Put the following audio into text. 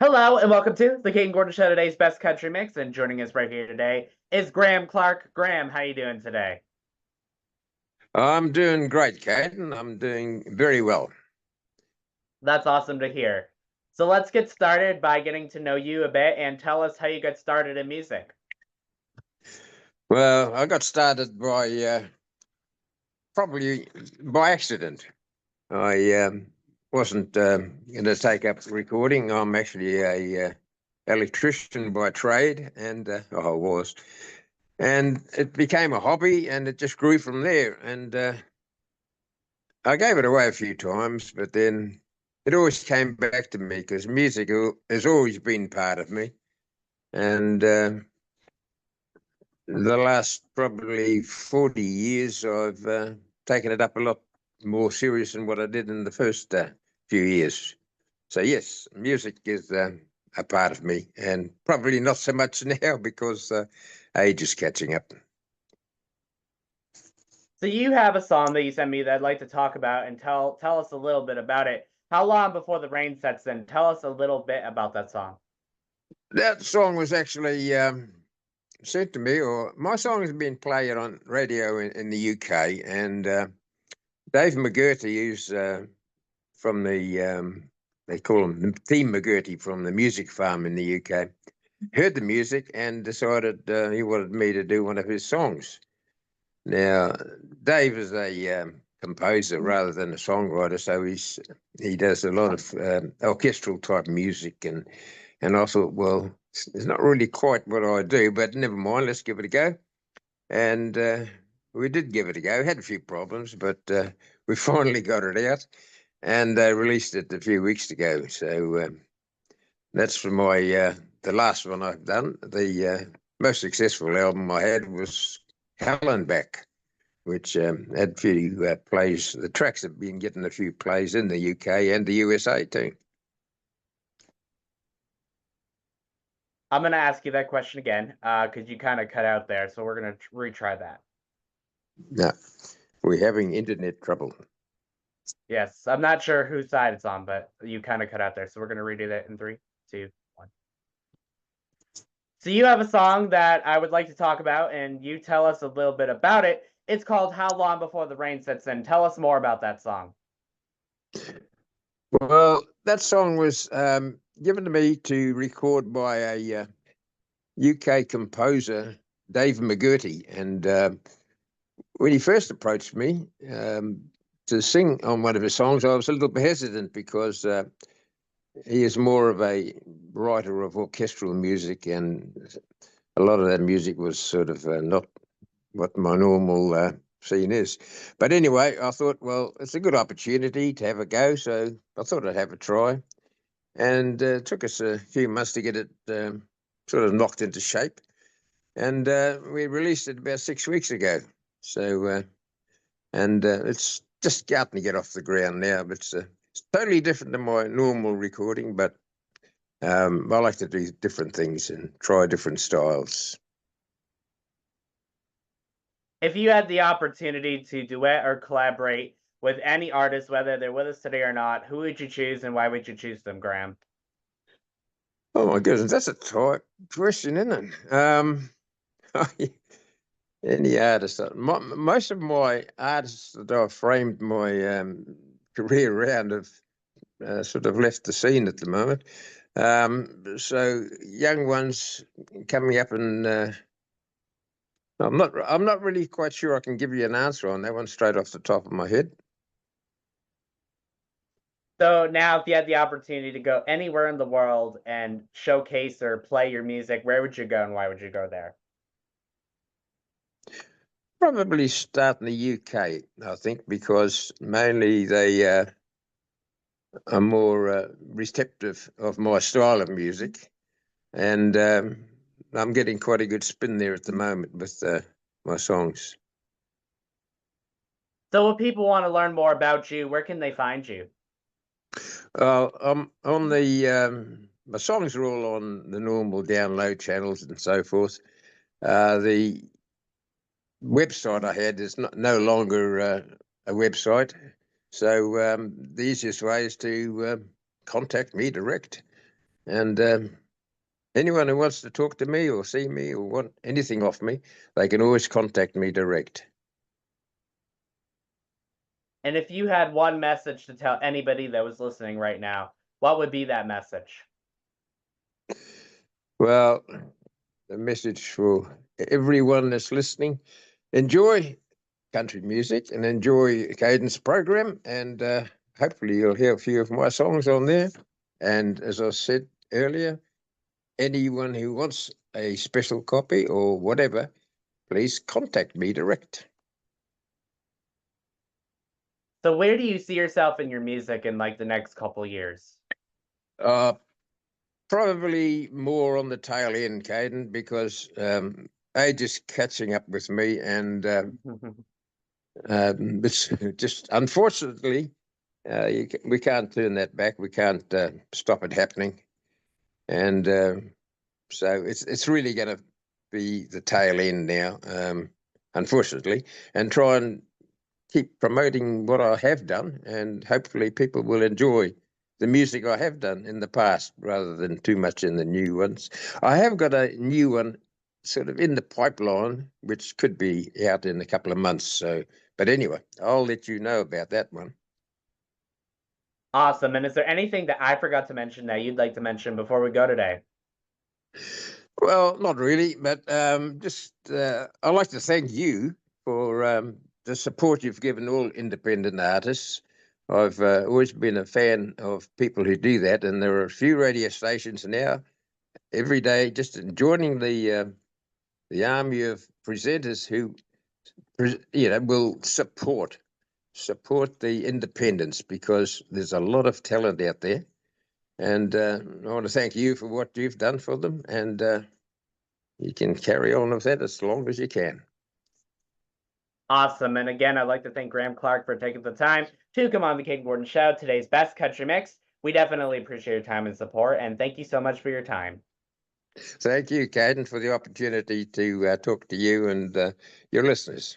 Hello and welcome to the Kayden Show, today's best country mix. And joining us right here today is Graeme Clarke. Graeme, how you doing today? I'm doing great, Kayden. I'm doing very well. That's awesome to hear. So let's get started by getting to know you a bit and tell us how you got started in music. Well, I got started by probably by accident. I wasn't going to take up recording. I'm actually a electrician by trade, and I was, and it became a hobby, and it just grew from there. And I gave it away a few times, but then it always came back to me because music has always been part of me, and the last probably 40 years, I've taken it up a lot more serious than what I did in the first few years. So, yes, music is a part of me, and probably not so much now because age is catching up. So you have a song that you sent me that I'd like to talk about and tell us a little bit about it. How long before the rain sets in? Tell us a little bit about that song. That song was actually sent to me, or my song has been played on radio in the UK, and Dave McGurty, who's from they call him Team McGurty from the Music Farm in the UK, heard the music and decided he wanted me to do one of his songs. Now, Dave is a composer rather than a songwriter, so he does a lot of orchestral type music, and I thought, well, it's not really quite what I do, but never mind, let's give it a go. And we did give it a go. Had a few problems, but we finally got it out, and they released it a few weeks ago. So that's for my the last one I've done. The most successful album I had was Back, which had a few plays. The tracks have been getting a few plays in the UK and the USA too. I'm gonna ask you that question again because you kind of cut out there. So we're gonna retry that. No, we're having internet trouble. Yes, I'm not sure whose side it's on, but you kind of cut out there. So we're gonna redo that in 3, 2, 1. So you have a song that I would like to talk about, and you tell us a little bit about it. It's called "How Long Before the Rain Sets In." Tell us more about that song. Well, that song was given to me to record by a UK composer, Dave McGurty, and when he first approached me to sing on one of his songs, I was a little bit hesitant because he is more of a writer of orchestral music, and a lot of that music was sort of not what my normal scene is. But anyway, I thought, well, it's a good opportunity to have a go, so I thought I'd have a try. And it took us a few months to get it sort of knocked into shape. And we released it about 6 weeks ago. So, and it's just starting to get off the ground now, but it's totally different than my normal recording, but I like to do different things and try different styles. If you had the opportunity to duet or collaborate with any artist, whether they're with us today or not, who would you choose and why would you choose them, Graeme? Oh my goodness, that's a tight question, isn't it? Any artist. Most of my artists that I've framed my career around have sort of left the scene at the moment. So young ones coming up, and I'm not really quite sure I can give you an answer on that one straight off the top of my head. So now, if you had the opportunity to go anywhere in the world and showcase or play your music, where would you go and why would you go there? Probably start in the UK, I think, because mainly they are more receptive of my style of music, and I'm getting quite a good spin there at the moment with my songs. So, if people want to learn more about you, where can they find you? I'm on the my songs are all on the normal download channels and so forth. The website I had is no longer a website, so the easiest way is to contact me direct, And anyone who wants to talk to me or see me or want anything off me, they can always contact me direct. And if you had one message to tell anybody that was listening right now, what would be that message? Well, the message for everyone that's listening, enjoy country music and enjoy Kayden's program, and hopefully you'll hear a few of my songs on there. And as I said earlier, anyone who wants a special copy or whatever, please contact me direct. So where do you see yourself in your music in like the next couple years? Probably more on the tail end, Kayden, because age is catching up with me, and it's just unfortunately we can't turn that back. We can't stop it happening, and so it's really going to be the tail end now, unfortunately, and try and keep promoting what I have done, and hopefully people will enjoy the music I have done in the past rather than too much in the new ones. I have got a new one sort of in the pipeline, which could be out in a couple of months. So, but anyway, I'll let you know about that one. Awesome. And is there anything that I forgot to mention that you'd like to mention before we go today? Well, not really, but just I'd like to thank you for the support you've given all independent artists. I've always been a fan of people who do that, and there are a few radio stations now every day just joining the army of presenters who will support the independents, because there's a lot of talent out there, and I want to thank you for what you've done for them, and you can carry on with that as long as you can. Awesome. And again, I'd like to thank Graeme Clarke for taking the time to come on the Kayden Gordon Show, today's best country mix. We definitely appreciate your time and support, and thank you so much for your time. Thank you, Kayden, for the opportunity to talk to you and your listeners.